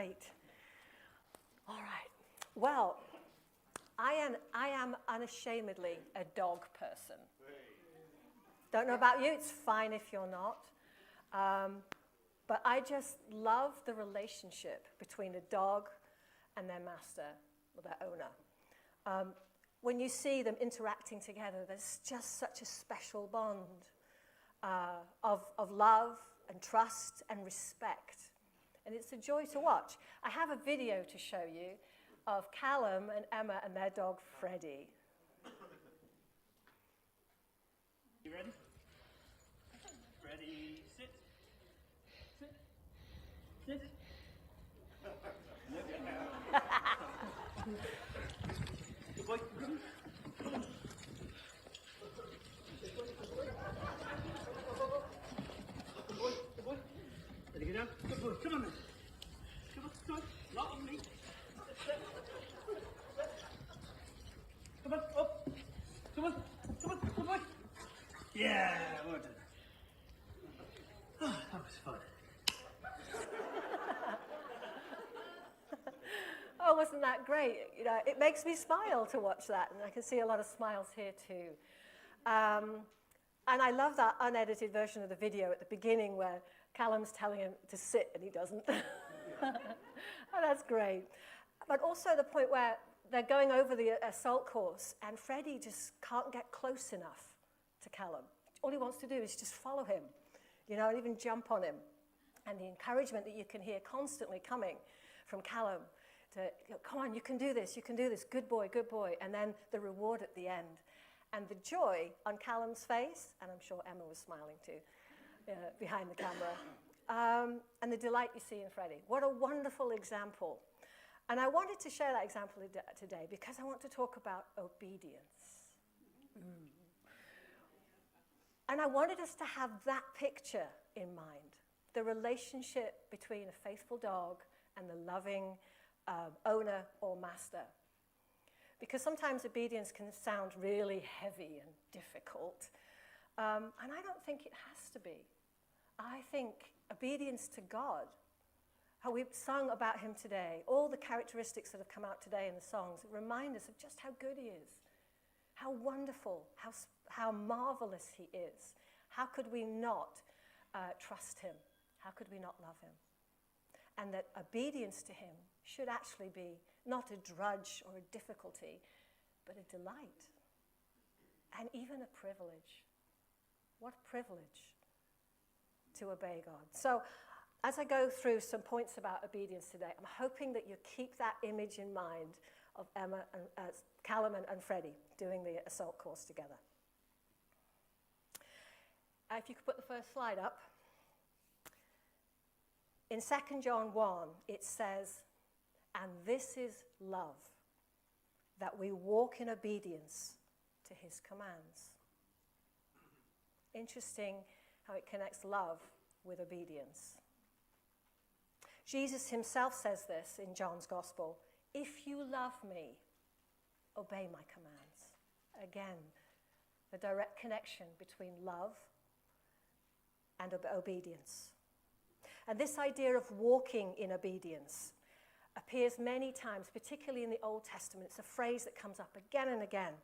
Great. All right. Well, I am unashamedly a dog person. Don't know about you. It's fine if you're not. But I just love the relationship between a dog and their master, or their owner. When you see them interacting together, there's just such a special bond of love and trust and respect. And it's a joy to watch. I have a video to show you of Callum and Emma and their dog, Freddie. You ready? Ready, sit. Sit. Sit. Good boy. Good boy. Good boy. Ready to get down? Good boy. Come on then. Come on, come on. Not on me. Come on, up. Come on, come on, good boy. Yeah, well done. Oh, that was fun. Oh, wasn't that great? You know, it makes me smile to watch that, and I can see a lot of smiles here too. And I love that unedited version of the video at the beginning where Callum's telling him to sit and he doesn't. Oh, that's great. But also the point where they're going over the assault course and Freddie just can't get close enough to Callum. All he wants to do is just follow him, you know, and even jump on him. And the encouragement that you can hear constantly coming from Callum to, come on, you can do this, good boy, and then the reward at the end. And the joy on Callum's face, and I'm sure Emma was smiling too, behind the camera, and the delight you see in Freddie. What a wonderful example. And I wanted to share that example today because I want to talk about obedience. And I wanted us to have that picture in mind, the relationship between a faithful dog and the loving owner or master. Because sometimes obedience can sound really heavy and difficult. And I don't think it has to be. I think obedience to God, how we've sung about him today, all the characteristics that have come out today in the songs, remind us of just how good he is, how wonderful, how marvelous he is. How could we not trust him? How could we not love him? And that obedience to him should actually be not a drudge or a difficulty, but a delight and even a privilege. What a privilege to obey God. So as I go through some points about obedience today, I'm hoping that you keep that image in mind of Emma and Callum and Freddie doing the assault course together. If you could put the first slide up. In 2 John 1, it says, "And this is love, that we walk in obedience to his commands." Interesting how it connects love with obedience. Jesus himself says this in John's Gospel, "If you love me, obey my commands." Again, the direct connection between love and obedience. And this idea of walking in obedience appears many times, particularly in the Old Testament. It's a phrase that comes up again and again.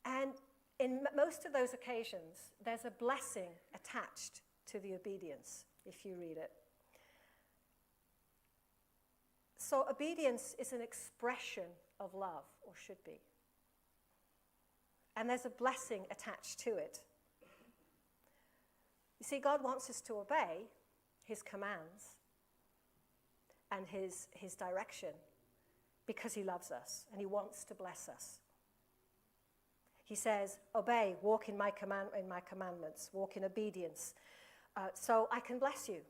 And in most of those occasions, there's a blessing attached to the obedience, if you read it. So obedience is an expression of love, or should be. And there's a blessing attached to it. You see, God wants us to obey his commands and his direction because he loves us and he wants to bless us. He says, obey, walk in my commandments, walk in obedience, so I can bless you.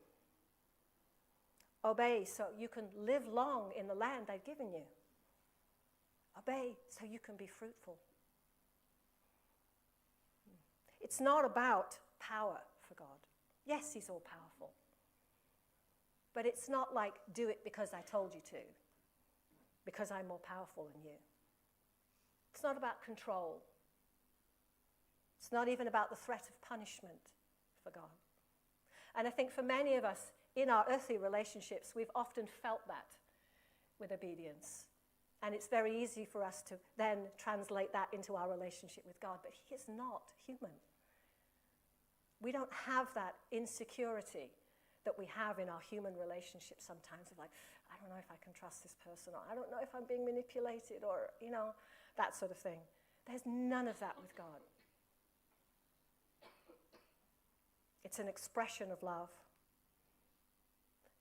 Obey so you can live long in the land I've given you. Obey so you can be fruitful. It's not about power for God. Yes, he's all powerful. But it's not like, do it because I told you to, because I'm more powerful than you. It's not about control. It's not even about the threat of punishment for God. And I think for many of us, in our earthly relationships, we've often felt that with obedience. And it's very easy for us to then translate that into our relationship with God. But he is not human. We don't have that insecurity that we have in our human relationships sometimes of like, I don't know if I can trust this person, or I don't know if I'm being manipulated, or, that sort of thing. There's none of that with God. It's an expression of love.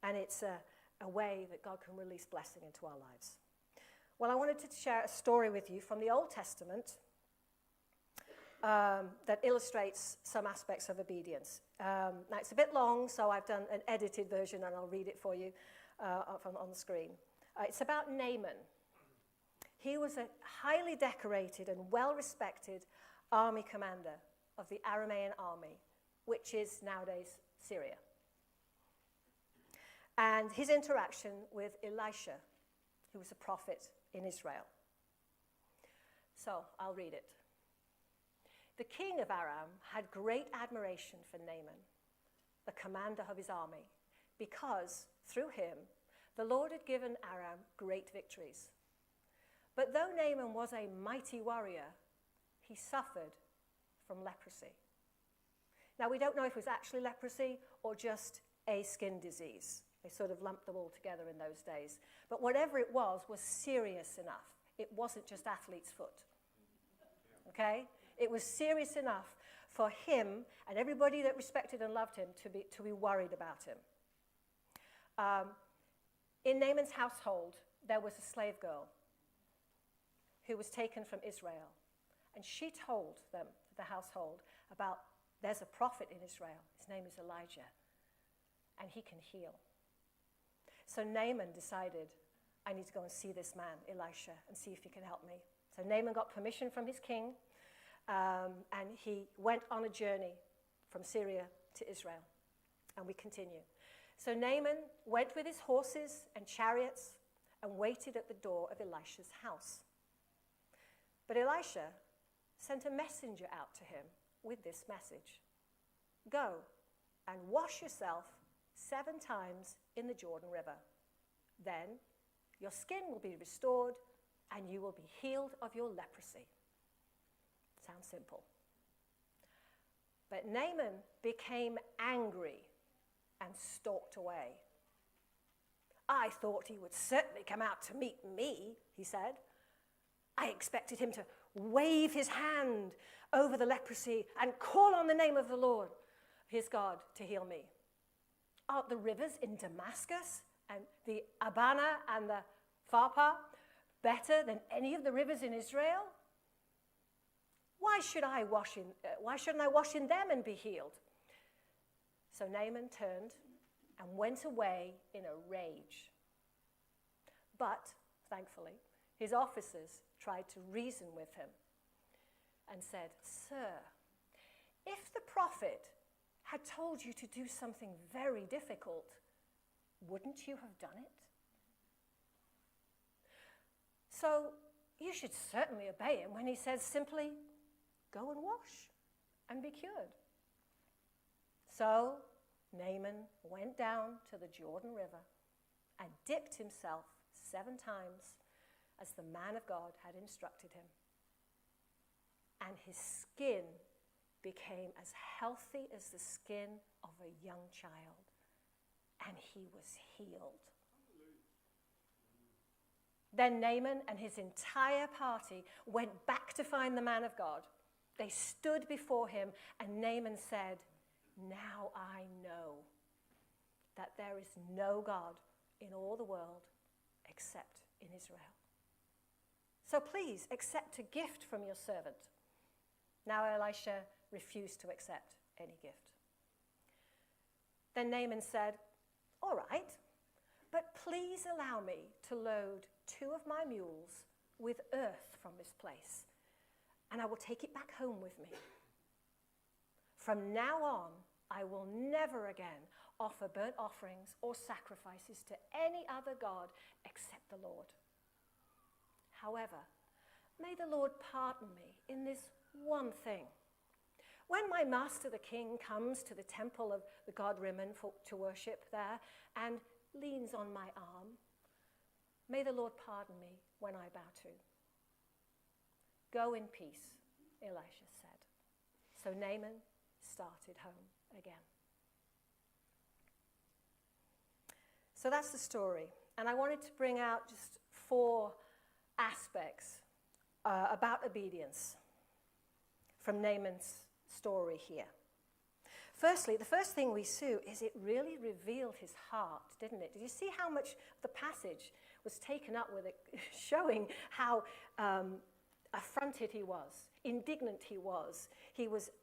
And it's a way that God can release blessing into our lives. Well, I wanted to share a story with you from the Old Testament that illustrates some aspects of obedience. Now, it's a bit long, so I've done an edited version, and I'll read it for you on the screen. It's about Naaman. He was a highly decorated and well-respected army commander of the Aramean army, which is nowadays Syria. And his interaction with Elisha, who was a prophet in Israel. So, I'll read it. The king of Aram had great admiration for Naaman, the commander of his army, because through him the Lord had given Aram great victories. But though Naaman was a mighty warrior, he suffered from leprosy. Now, we don't know if it was actually leprosy or just a skin disease. They sort of lumped them all together in those days. But whatever it was serious enough. It wasn't just athlete's foot. Okay? It was serious enough for him and everybody that respected and loved him to be worried about him. In Naaman's household, there was a slave girl who was taken from Israel. And she told them, the household, about there's a prophet in Israel. His name is Elijah. And he can heal. So Naaman decided, I need to go and see this man, Elisha, and see if he can help me. So Naaman got permission from his king, and he went on a journey from Syria to Israel. And we continue. So Naaman went with his horses and chariots and waited at the door of Elisha's house. But Elisha sent a messenger out to him with this message. Go and wash yourself 7 times in the Jordan River. Then your skin will be restored and you will be healed of your leprosy. Sounds simple. But Naaman became angry and stalked away. I thought he would certainly come out to meet me, he said. I expected him to wave his hand over the leprosy and call on the name of the Lord, his God, to heal me. Aren't the rivers in Damascus and the Abana and the Pharpar better than any of the rivers in Israel? Why shouldn't I wash in them and be healed? So Naaman turned and went away in a rage. But, thankfully, his officers tried to reason with him and said, Sir, if the prophet had told you to do something very difficult, wouldn't you have done it? So you should certainly obey him when he says simply, go and wash and be cured. So Naaman went down to the Jordan River and dipped himself 7 times as the man of God had instructed him. And his skin became as healthy as the skin of a young child. And he was healed. Then Naaman and his entire party went back to find the man of God. They stood before him, and Naaman said, now I know that there is no God in all the world except in Israel. So please accept a gift from your servant. Now Elisha refused to accept any gift. Then Naaman said, all right, but please allow me to load 2 of my mules with earth from this place, and I will take it back home with me. From now on, I will never again offer burnt offerings or sacrifices to any other god except the Lord. However, may the Lord pardon me in this one thing. When my master the king comes to the temple of the god Rimmon to worship there and leans on my arm, may the Lord pardon me when I bow to. Go in peace, Elisha said. So Naaman started home again. So that's the story. And I wanted to bring out just 4 aspects about obedience from Naaman's story here. Firstly, the first thing we see is it really revealed his heart, didn't it? Did you see how much the passage was taken up with it, showing how affronted he was, indignant he was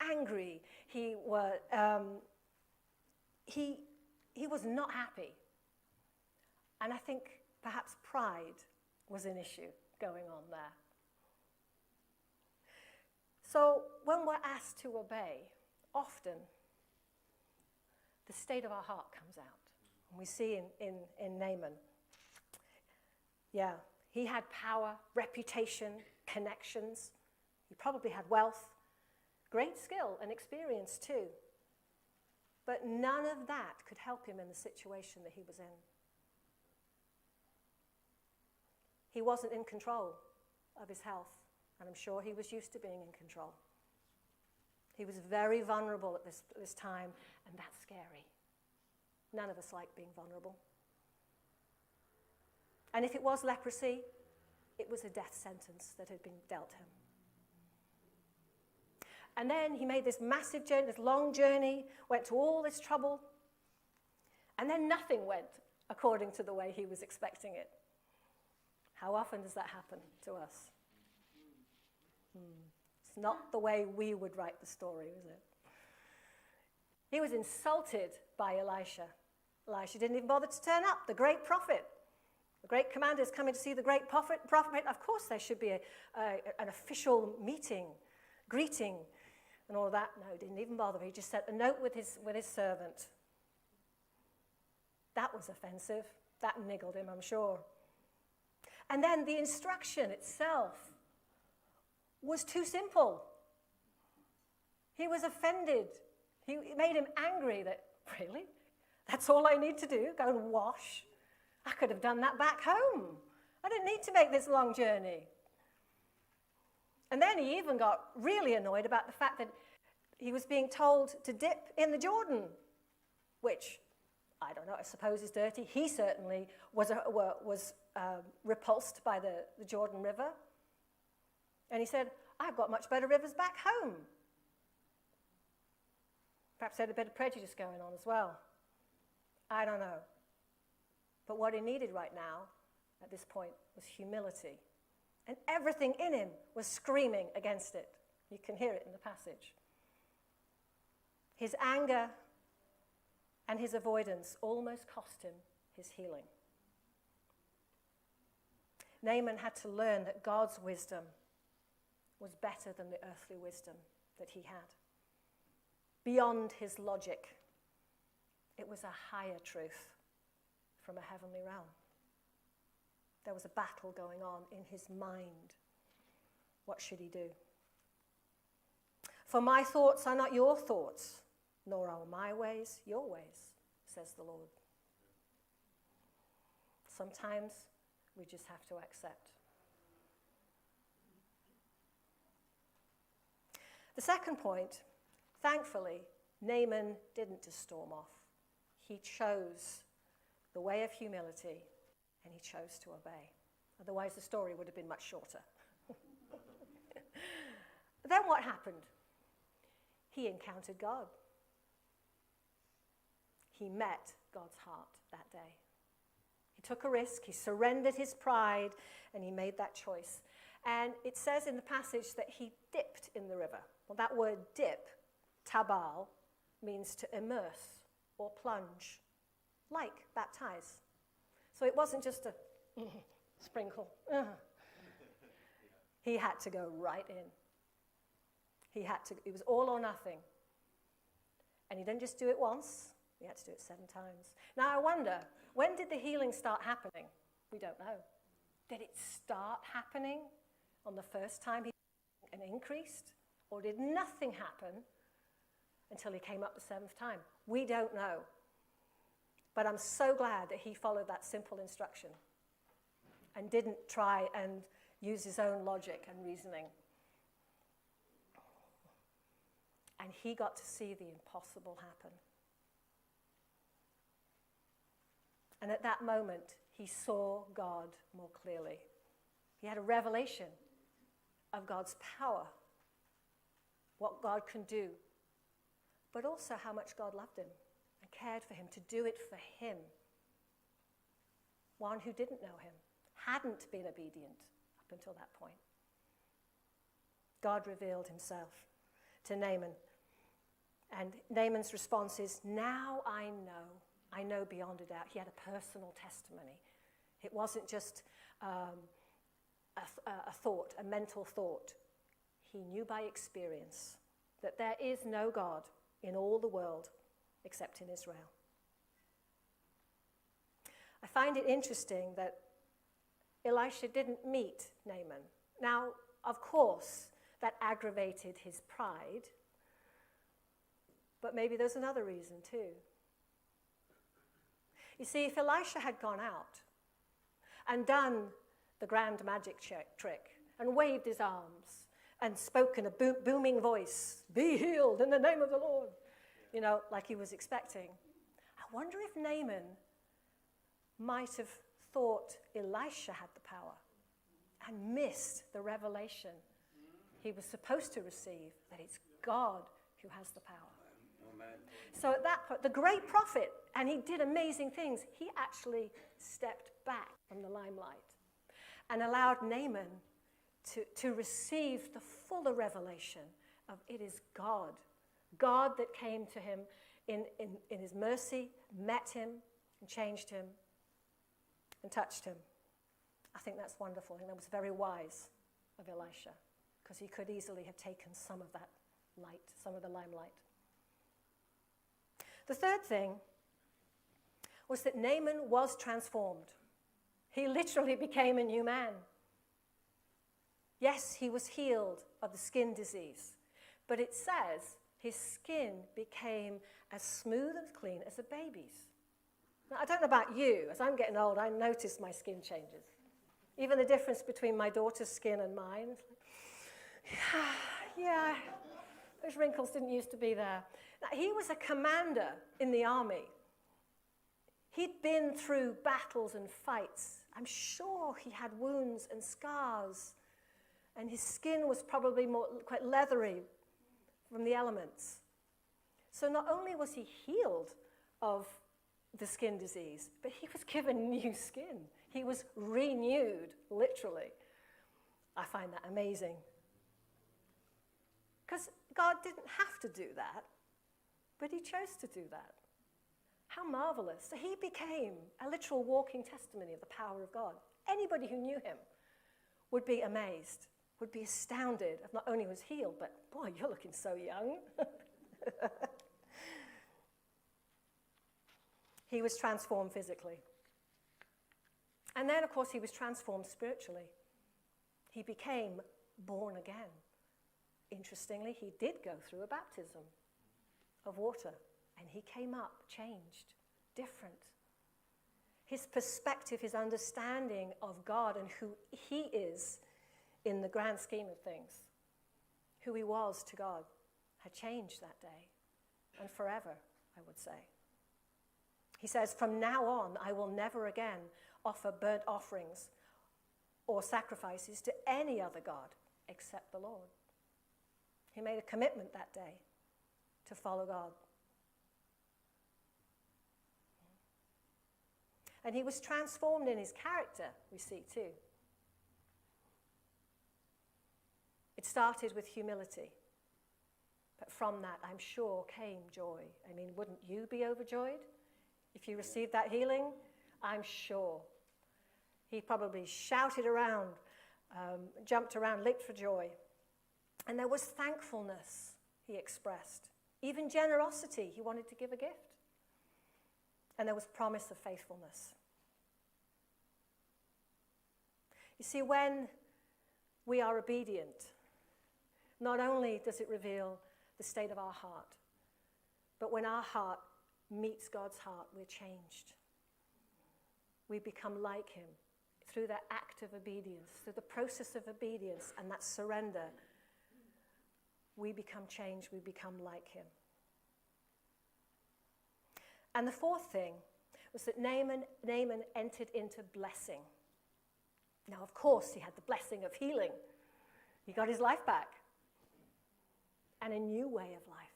angry, he was not happy. And I think perhaps pride was an issue going on there. So when we're asked to obey, often the state of our heart comes out. And we see in Naaman, he had power, reputation, connections. He probably had wealth, great skill and experience too. But none of that could help him in the situation that he was in. He wasn't in control of his health, and I'm sure he was used to being in control. He was very vulnerable at this time, and that's scary. None of us like being vulnerable. And if it was leprosy, it was a death sentence that had been dealt him. And then he made this massive journey, this long journey, went to all this trouble, and then nothing went according to the way he was expecting it. How often does that happen to us? It's not the way we would write the story, is it? He was insulted by Elisha. Elisha didn't even bother to turn up, the great prophet. The great commander is coming to see the great prophet. Of course there should be an official meeting, greeting, and all that. No, he didn't even bother. He just sent a note with his servant. That was offensive. That niggled him, I'm sure. And then the instruction itself was too simple. He was offended. It made him angry that, really? That's all I need to do? Go and wash? I could have done that back home. I didn't need to make this long journey. And then he even got really annoyed about the fact that he was being told to dip in the Jordan, which, I don't know, I suppose is dirty. He certainly was repulsed by the Jordan River. And he said, I've got much better rivers back home. Perhaps had a bit of prejudice going on as well. I don't know. But what he needed right now, at this point, was humility. And everything in him was screaming against it. You can hear it in the passage. His anger and his avoidance almost cost him his healing. Naaman had to learn that God's wisdom was better than the earthly wisdom that he had. Beyond his logic, it was a higher truth from a heavenly realm. There was a battle going on in his mind. What should he do? For my thoughts are not your thoughts, nor are my ways your ways, says the Lord. Sometimes we just have to accept. The second point, thankfully, Naaman didn't just storm off. He chose the way of humility, and he chose to obey. Otherwise, the story would have been much shorter. Then what happened? He encountered God. He met God's heart that day. He took a risk, he surrendered his pride, and he made that choice. And it says in the passage that he dipped in the river. Well, that word dip, tabal, means to immerse or plunge, like baptize. So it wasn't just a sprinkle. He had to go right in. It was all or nothing. And he didn't just do it once, he had to do it 7 times. Now I wonder, when did the healing start happening? We don't know. Did it start happening on the first time he and increased? Or did nothing happen until he came up the seventh time. We don't know. But I'm so glad that he followed that simple instruction and didn't try and use his own logic and reasoning. And he got to see the impossible happen. And at that moment, he saw God more clearly. He had a revelation of God's power, what God can do, but also how much God loved him and cared for him, to do it for him. One who didn't know him, hadn't been obedient up until that point. God revealed himself to Naaman. And Naaman's response is, now I know beyond a doubt. He had a personal testimony. It wasn't just a thought, a mental thought. He knew by experience that there is no God in all the world except in Israel. I find it interesting that Elisha didn't meet Naaman. Now, of course, that aggravated his pride, but maybe there's another reason too. You see, if Elisha had gone out and done the grand magic trick and waved his arms and spoken a booming voice, be healed in the name of the Lord, like he was expecting, I wonder if Naaman might have thought Elisha had the power and missed the revelation he was supposed to receive, that it's God who has the power. Amen. So at that point, the great prophet, and he did amazing things, he actually stepped back from the limelight and allowed Naaman to receive the fuller revelation of it is God that came to him in his mercy, met him and changed him and touched him. I think that's wonderful. I think that was very wise of Elisha, because he could easily have taken some of that light, some of the limelight. The third thing was that Naaman was transformed. He literally became a new man. Yes, he was healed of the skin disease, but it says his skin became as smooth and clean as a baby's. Now, I don't know about you. As I'm getting old, I notice my skin changes. Even the difference between my daughter's skin and mine. It's like, yeah, those wrinkles didn't used to be there. Now, he was a commander in the army. He'd been through battles and fights. I'm sure he had wounds and scars, and his skin was probably quite leathery from the elements. So not only was he healed of the skin disease, but he was given new skin. He was renewed, literally. I find that amazing. Because God didn't have to do that, but he chose to do that. How marvelous. So he became a literal walking testimony of the power of God. Anybody who knew him would be amazed, would be astounded of not only was healed, but boy, you're looking so young. He was transformed physically. And then, of course, he was transformed spiritually. He became born again. Interestingly, he did go through a baptism of water, and he came up changed, different. His perspective, his understanding of God and who he is in the grand scheme of things, who he was to God, had changed that day, and forever, I would say. He says, from now on, I will never again offer burnt offerings or sacrifices to any other God except the Lord. He made a commitment that day to follow God. And he was transformed in his character, we see too. It started with humility. But from that, I'm sure, came joy. I mean, wouldn't you be overjoyed if you received that healing? I'm sure. He probably shouted around, jumped around, leaped for joy. And there was thankfulness he expressed. Even generosity, he wanted to give a gift. And there was promise of faithfulness. You see, when we are obedient, not only does it reveal the state of our heart, But when our heart meets God's heart, we're changed. We become like him through that act of obedience, through the process of obedience and that surrender. We become changed, we become like him. And the fourth thing was that Naaman entered into blessing. Now, of course, he had the blessing of healing. He got his life back. And a new way of life.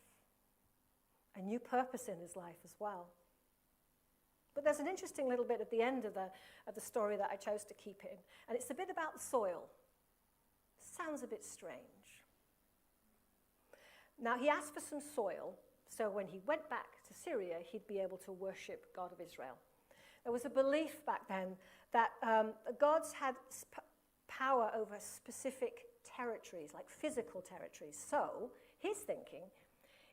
A new purpose in his life as well. But there's an interesting little bit at the end of the story that I chose to keep in. And it's a bit about the soil. Sounds a bit strange. Now, he asked for some soil, so when he went back to Syria, he'd be able to worship God of Israel. There was a belief back then that gods had power over specific territories, like physical territories. So, he's thinking,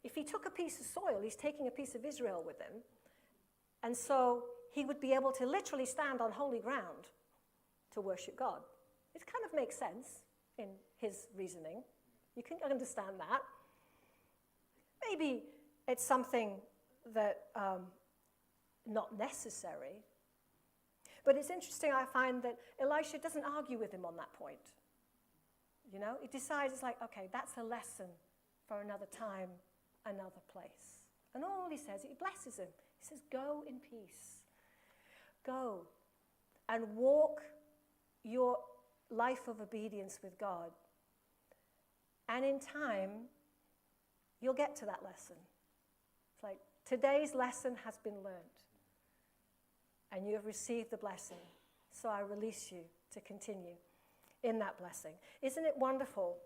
if he took a piece of soil, he's taking a piece of Israel with him, and so he would be able to literally stand on holy ground to worship God. It kind of makes sense in his reasoning. You can understand that. Maybe it's something that not necessary. But it's interesting, I find that Elisha doesn't argue with him on that point. You know, he decides, it's like, okay, that's a lesson for another time, another place. And all he says, he blesses him. He says, go in peace. Go and walk your life of obedience with God. And in time, you'll get to that lesson. It's like, today's lesson has been learned. And you have received the blessing. So I release you to continue in that blessing. Isn't it wonderful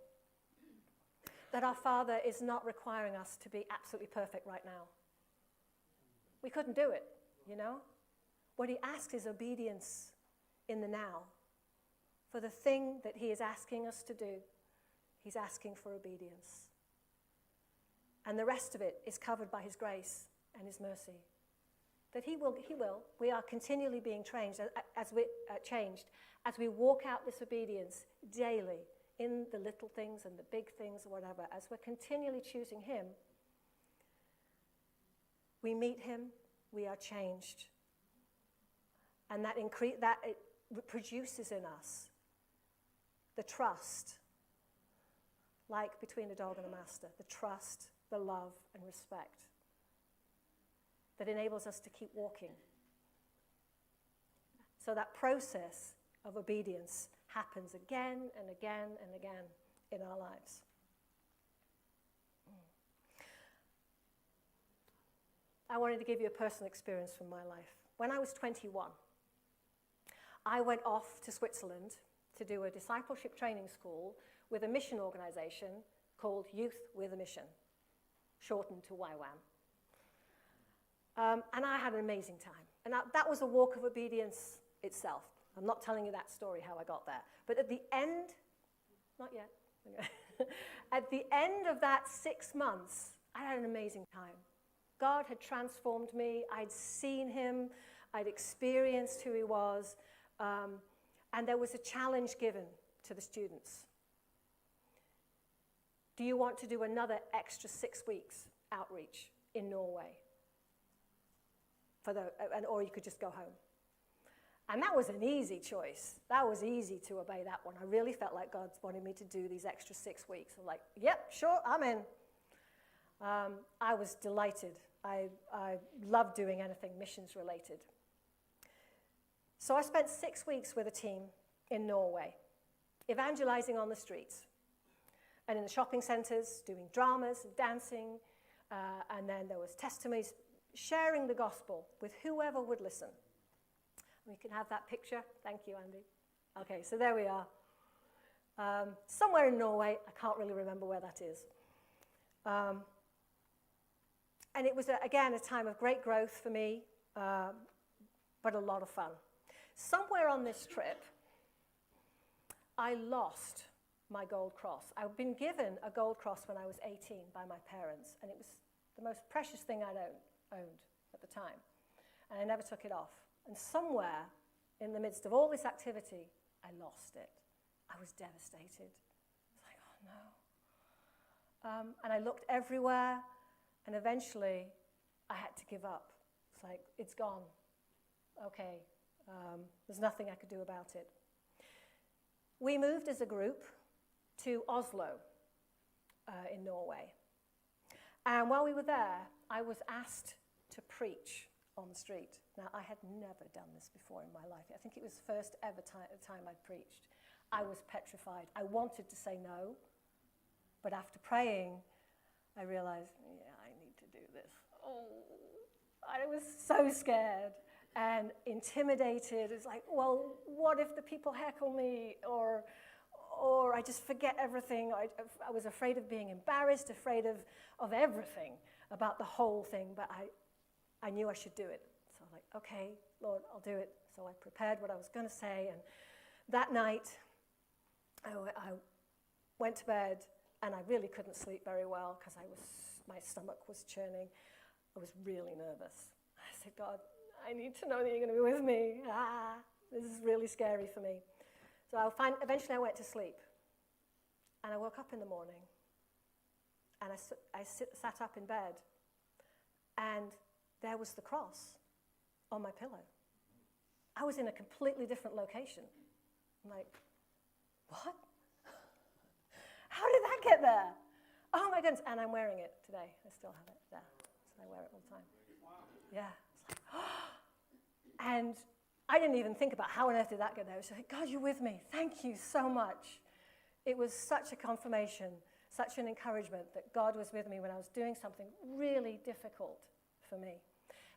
that our Father is not requiring us to be absolutely perfect right now? We couldn't do it, you know? What he asks is obedience in the now. For the thing that he is asking us to do, he's asking for obedience. And the rest of it is covered by his grace and his mercy. That he will. We are continually being changed as we walk out this obedience daily in the little things and the big things or whatever. As we're continually choosing him, we meet him, we are changed. And that it produces in us the trust, like between a dog and a master, the trust, the love and respect that enables us to keep walking. So that process of obedience happens again and again and again in our lives. I wanted to give you a personal experience from my life. When I was 21, I went off to Switzerland to do a discipleship training school with a mission organization called Youth with a Mission, shortened to YWAM. And I had an amazing time. And that was a walk of obedience itself. I'm not telling you that story, how I got there. But at the end, not yet. At the end of that 6 months, I had an amazing time. God had transformed me. I'd seen him. I'd experienced who he was. And there was a challenge given to the students. Do you want to do another extra 6 weeks outreach in Norway? Or you could just go home. And that was an easy choice. That was easy to obey that one. I really felt like God wanted me to do these extra 6 weeks. I'm like, yep, sure, I'm in. I was delighted. I love doing anything missions related. So I spent 6 weeks with a team in Norway, evangelizing on the streets and in the shopping centers, doing dramas, dancing, and then there was testimonies, sharing the gospel with whoever would listen. We can have that picture. Thank you, Andy. Okay, so there we are. Somewhere in Norway. I can't really remember where that is. And it was, again, a time of great growth for me, but a lot of fun. Somewhere on this trip, I lost my gold cross. I'd been given a gold cross when I was 18 by my parents, and it was the most precious thing I'd owned at the time. And I never took it off. And somewhere in the midst of all this activity, I lost it. I was devastated. I was like, oh no. And I looked everywhere, and eventually I had to give up. It's like, it's gone. Okay, there's nothing I could do about it. We moved as a group to Oslo in Norway. And while we were there, I was asked to preach on the street. Now, I had never done this before in my life. I think it was the first ever time I'd preached. I was petrified. I wanted to say no, but after praying, I realized, yeah, I need to do this. Oh, I was so scared and intimidated. It's like, well, what if the people heckle me? Or I just forget everything. I was afraid of being embarrassed, afraid of everything about the whole thing, but I knew I should do it. So I'm like, okay, Lord, I'll do it. So I prepared what I was going to say, and that night I went to bed, and I really couldn't sleep very well because my stomach was churning. I was really nervous. I said, God, I need to know that you're going to be with me. This is really scary for me. So eventually I went to sleep, and I woke up in the morning, and I sat up in bed, and there was the cross on my pillow. I was in a completely different location. I'm like, what? How did that get there? Oh my goodness, and I'm wearing it today. I still have it there, so I wear it all the time. Yeah, it's like, oh. And I didn't even think about how on earth did that get there. I was like, God, you're with me. Thank you so much. It was such a confirmation, such an encouragement that God was with me when I was doing something really difficult for me.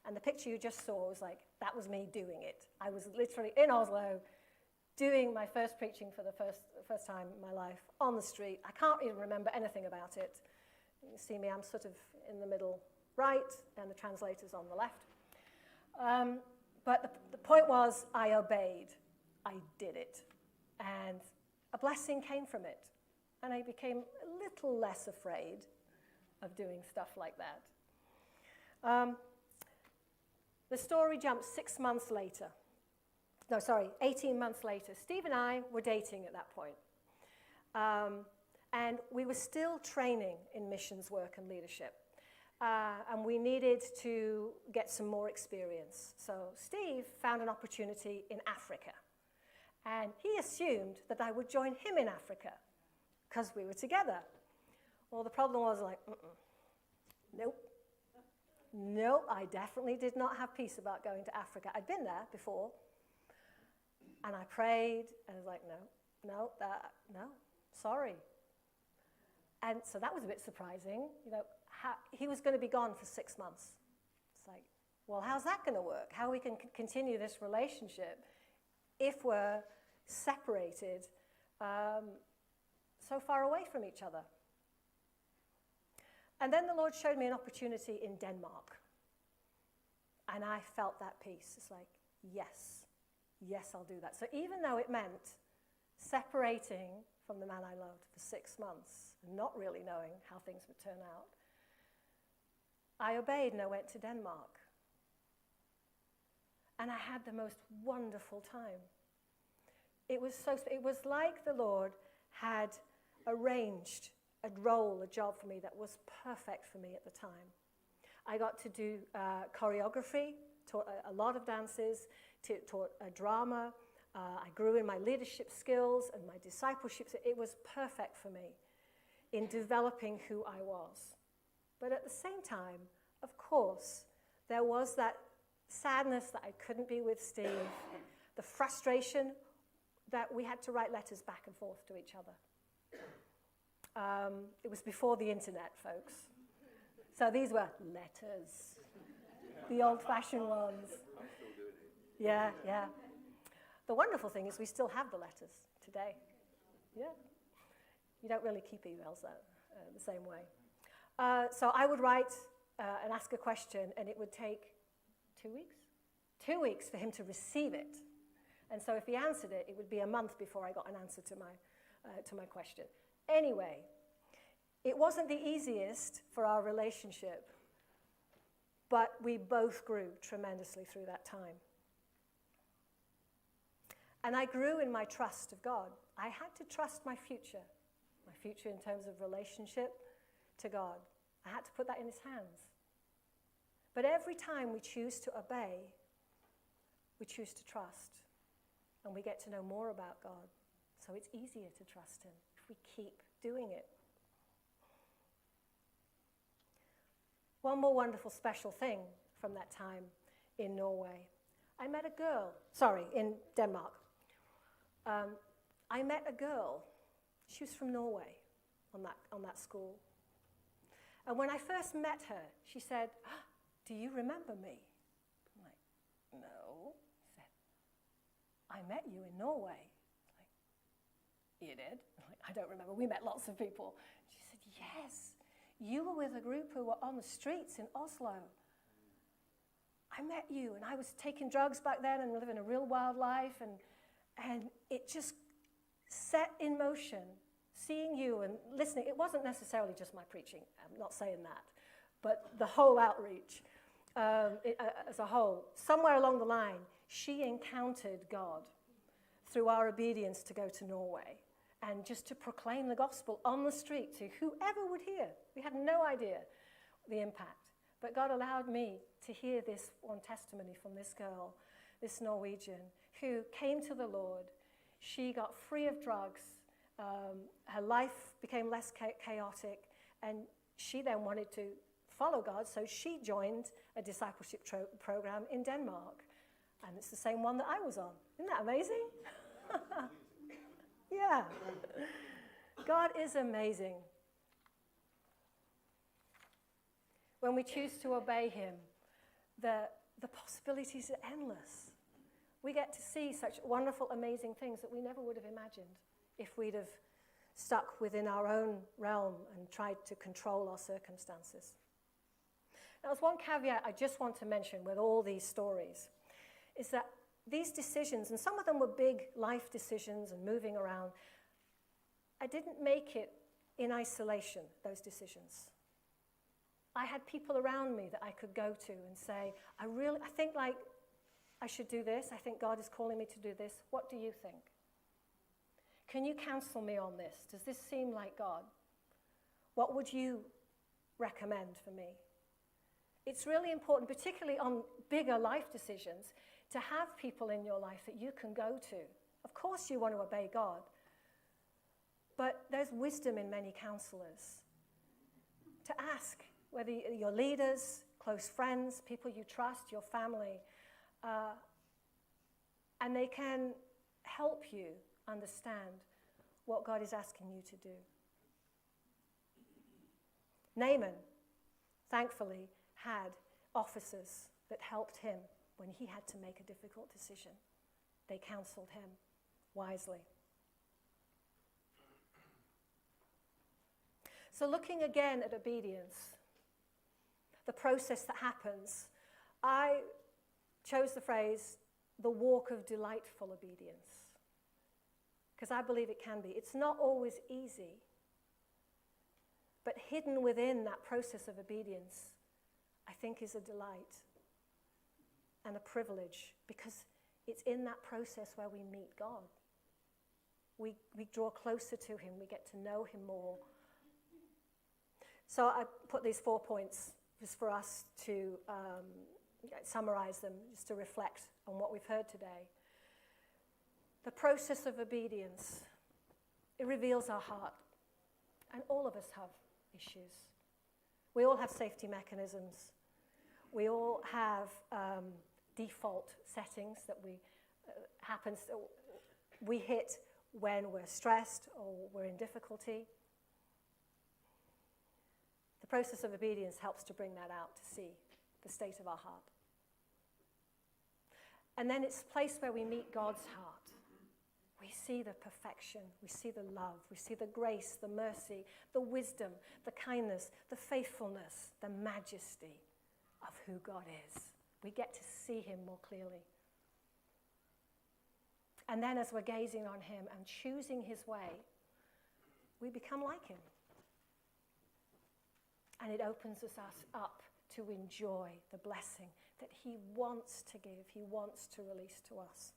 And the picture you just saw was like, that was me doing it. I was literally in Oslo doing my first preaching for the first time in my life on the street. I can't even remember anything about it. You see me, I'm sort of in the middle right, and the translator's on the left. But the point was, I obeyed. I did it. And a blessing came from it. And I became a little less afraid of doing stuff like that. The story jumps 18 months later. Steve and I were dating at that point. And we were still training in missions work and leadership. And we needed to get some more experience. So Steve found an opportunity in Africa. And he assumed that I would join him in Africa because we were together. Well, the problem was like, nope, I definitely did not have peace about going to Africa. I'd been there before. And I prayed, and I was like, no, sorry. And so that was a bit surprising. He was going to be gone for 6 months. It's like, well, how's that going to work? How we can continue this relationship if we're separated so far away from each other? And then the Lord showed me an opportunity in Denmark. And I felt that peace. It's like, yes, I'll do that. So even though it meant separating from the man I loved for 6 months, not really knowing how things would turn out, I obeyed and I went to Denmark. And I had the most wonderful time. It was like the Lord had arranged a role, a job for me that was perfect for me at the time. I got to do choreography, taught a lot of dances, taught a drama. I grew in my leadership skills and my discipleship. It was perfect for me in developing who I was. But at the same time, of course, there was that sadness that I couldn't be with Steve, the frustration that we had to write letters back and forth to each other. It was before the internet, folks. So these were letters, the old-fashioned ones. I'm still doing it. Yeah. The wonderful thing is we still have the letters today. Yeah. You don't really keep emails the same way. So I would write and ask a question, and it would take 2 weeks? 2 weeks for him to receive it. And so if he answered it, it would be a month before I got an answer to my question. Anyway, it wasn't the easiest for our relationship, but we both grew tremendously through that time. And I grew in my trust of God. I had to trust my future in terms of relationship to God. I had to put that in his hands. But every time we choose to obey, we choose to trust. And we get to know more about God. So it's easier to trust him if we keep doing it. One more wonderful special thing from that time in Norway. I met a girl, in Denmark. I met a girl. She was from Norway on that school. And when I first met her, she said, "Do you remember me?" I'm like, "No." She said, "I met you in Norway." I'm like, "You did?" I'm like, "I don't remember. We met lots of people." She said, "Yes, you were with a group who were on the streets in Oslo. I met you, and I was taking drugs back then and living a real wild life, and it just set in motion seeing you and listening." It wasn't necessarily just my preaching, I'm not saying that, but the whole outreach as a whole. Somewhere along the line, she encountered God through our obedience to go to Norway and just to proclaim the gospel on the street to whoever would hear. We had no idea the impact. But God allowed me to hear this one testimony from this girl, this Norwegian, who came to the Lord. She got free of drugs. Her life became less chaotic, and she then wanted to follow God, so she joined a discipleship program in Denmark. And it's the same one that I was on. Isn't that amazing? Yeah. God is amazing. When we choose to obey him, the possibilities are endless. We get to see such wonderful, amazing things that we never would have imagined if we'd have stuck within our own realm and tried to control our circumstances. Now, there's one caveat I just want to mention with all these stories, is that these decisions, and some of them were big life decisions and moving around, I didn't make it in isolation, those decisions. I had people around me that I could go to and say, I think like I should do this. I think God is calling me to do this. What do you think? Can you counsel me on this? Does this seem like God? What would you recommend for me? It's really important, particularly on bigger life decisions, to have people in your life that you can go to. Of course you want to obey God, but there's wisdom in many counselors. To ask whether your leaders, close friends, people you trust, your family, and they can help you understand what God is asking you to do. Naaman, thankfully, had officers that helped him when he had to make a difficult decision. They counseled him wisely. So looking again at obedience, the process that happens, I chose the phrase, the walk of delightful obedience, because I believe it can be. It's not always easy, but hidden within that process of obedience, I think, is a delight and a privilege, because it's in that process where we meet God. We draw closer to him, we get to know him more. So I put these 4 points just for us to summarize them, just to reflect on what we've heard today. The process of obedience, it reveals our heart. And all of us have issues. We all have safety mechanisms. We all have default settings that we hit when we're stressed or we're in difficulty. The process of obedience helps to bring that out, to see the state of our heart. And then it's a place where we meet God's heart. We see the perfection, we see the love, we see the grace, the mercy, the wisdom, the kindness, the faithfulness, the majesty of who God is. We get to see him more clearly. And then as we're gazing on him and choosing his way, we become like him. And it opens us up to enjoy the blessing that he wants to give, he wants to release to us.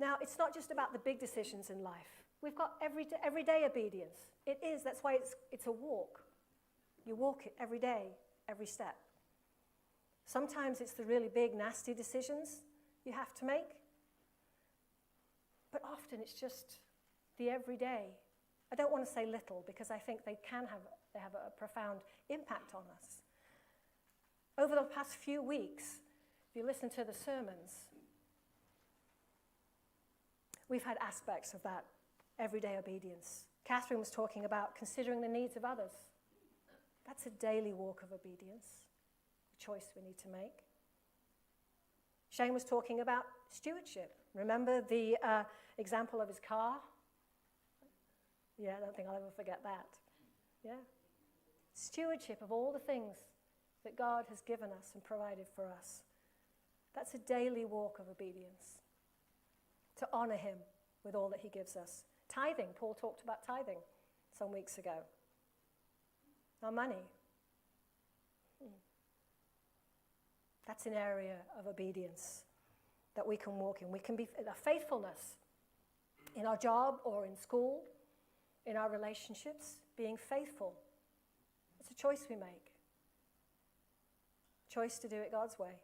Now, it's not just about the big decisions in life. We've got everyday obedience. It is, that's why it's a walk. You walk it every day, every step. Sometimes it's the really big, nasty decisions you have to make. But often it's just the everyday. I don't want to say little because I think they have a profound impact on us. Over the past few weeks, if you listen to the sermons, we've had aspects of that everyday obedience. Catherine was talking about considering the needs of others. That's a daily walk of obedience, a choice we need to make. Shane was talking about stewardship. Remember the example of his car? Yeah, I don't think I'll ever forget that. Yeah. Stewardship of all the things that God has given us and provided for us. That's a daily walk of obedience. To honor him with all that he gives us. Tithing, Paul talked about tithing some weeks ago. Our money. That's an area of obedience that we can walk in. We can be a faithfulness in our job or in school, in our relationships, being faithful. It's a choice we make. Choice to do it God's way.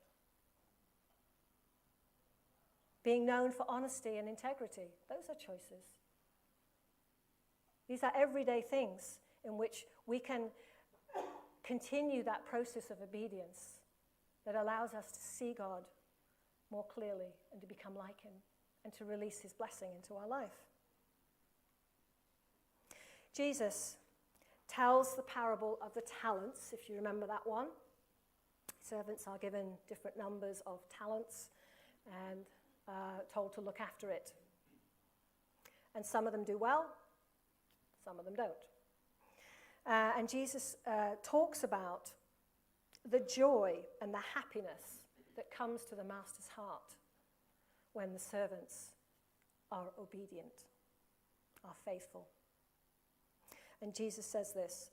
Being known for honesty and integrity. Those are choices. These are everyday things in which we can continue that process of obedience that allows us to see God more clearly and to become like him and to release his blessing into our life. Jesus tells the parable of the talents, if you remember that one. Servants are given different numbers of talents and told to look after it. And some of them do well, some of them don't. And Jesus talks about the joy and the happiness that comes to the master's heart when the servants are obedient, are faithful. And Jesus says this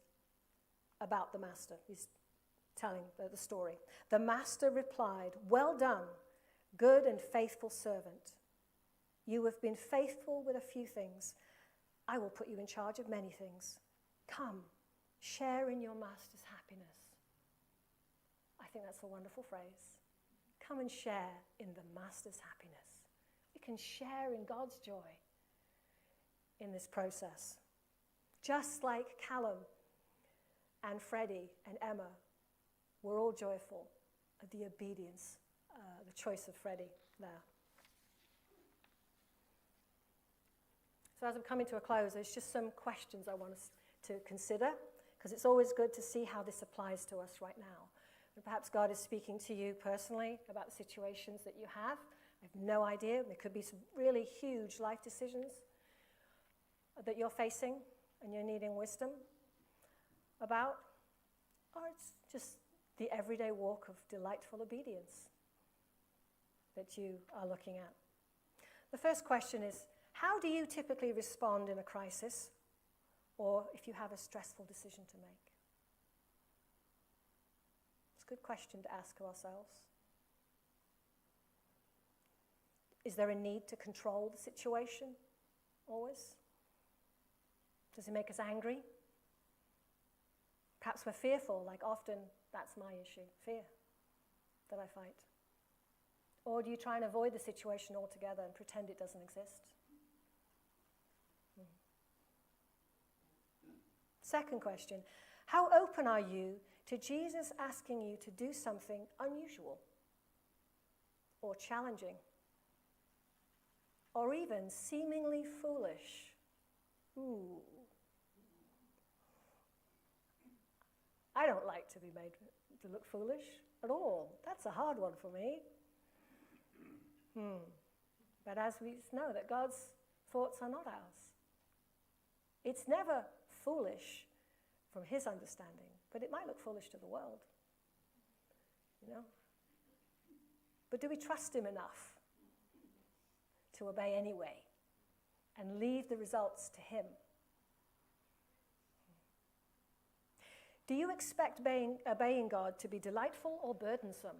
about the master. He's telling the story. The master replied, "Well done, good and faithful servant. You have been faithful with a few things. I will put you in charge of many things. Come, share in your master's happiness." I think that's a wonderful phrase. Come and share in the master's happiness. We can share in God's joy in this process. Just like Callum and Freddie and Emma were all joyful at the obedience, the choice of Freddie there. So as I'm coming to a close, there's just some questions I want us to consider, because it's always good to see how this applies to us right now. And perhaps God is speaking to you personally about the situations that you have. I have no idea. There could be some really huge life decisions that you're facing and you're needing wisdom about. Or it's just the everyday walk of delightful obedience that you are looking at. The first question is, how do you typically respond in a crisis or if you have a stressful decision to make? It's a good question to ask of ourselves. Is there a need to control the situation always? Does it make us angry? Perhaps we're fearful, like often that's my issue, fear that I fight. Or do you try and avoid the situation altogether and pretend it doesn't exist? Second question, how open are you to Jesus asking you to do something unusual or challenging or even seemingly foolish? Ooh. I don't like to be made to look foolish at all. That's a hard one for me. But as we know that God's thoughts are not ours. It's never foolish from his understanding, but it might look foolish to the world. You know? But do we trust him enough to obey anyway and leave the results to him? Do you expect obeying God to be delightful or burdensome?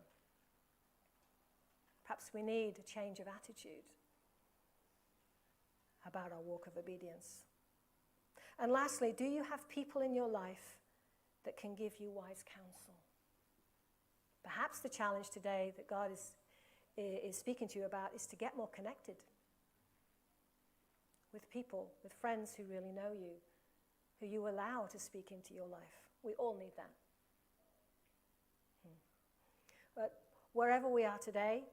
Perhaps we need a change of attitude about our walk of obedience. And lastly, do you have people in your life that can give you wise counsel. Perhaps the challenge today that God is speaking to you about is to get more connected with people, with friends who really know you, who you allow to speak into your life. We all need that. But wherever we are today,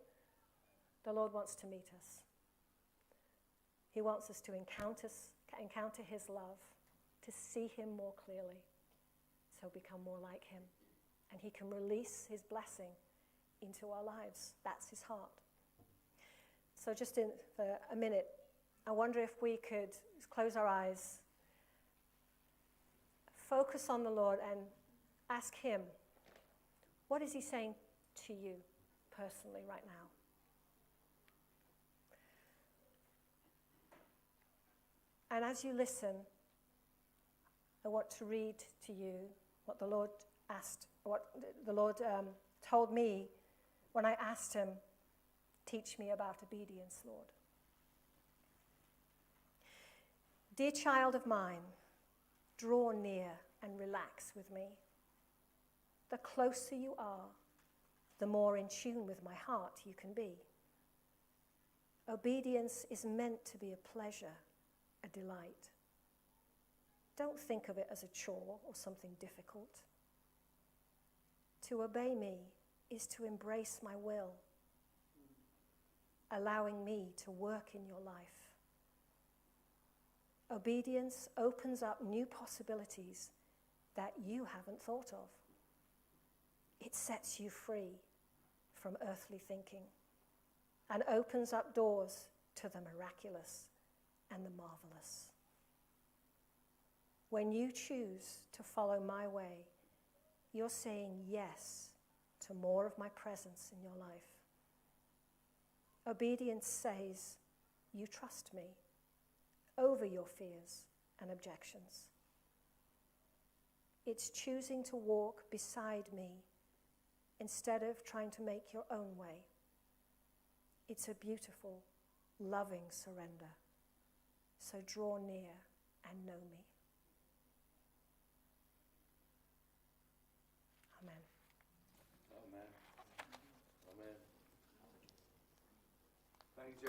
the Lord wants to meet us. He wants us to encounter his love, to see him more clearly, so become more like him. And he can release his blessing into our lives. That's his heart. So just for a minute, I wonder if we could close our eyes, focus on the Lord, and ask him, what is he saying to you personally right now? And as you listen, I want to read to you what the Lord told me when I asked him, teach me about obedience, Lord. Dear child of mine, draw near and relax with me. The closer you are, the more in tune with my heart you can be. Obedience is meant to be a pleasure, a delight. Don't think of it as a chore or something difficult. To obey me is to embrace my will, allowing me to work in your life. Obedience opens up new possibilities that you haven't thought of. It sets you free from earthly thinking and opens up doors to the miraculous and the marvelous. When you choose to follow my way, you're saying yes to more of my presence in your life. Obedience says, you trust me over your fears and objections. It's choosing to walk beside me instead of trying to make your own way. It's a beautiful, loving surrender. So draw near and know me. Amen. Amen. Amen. Thank you.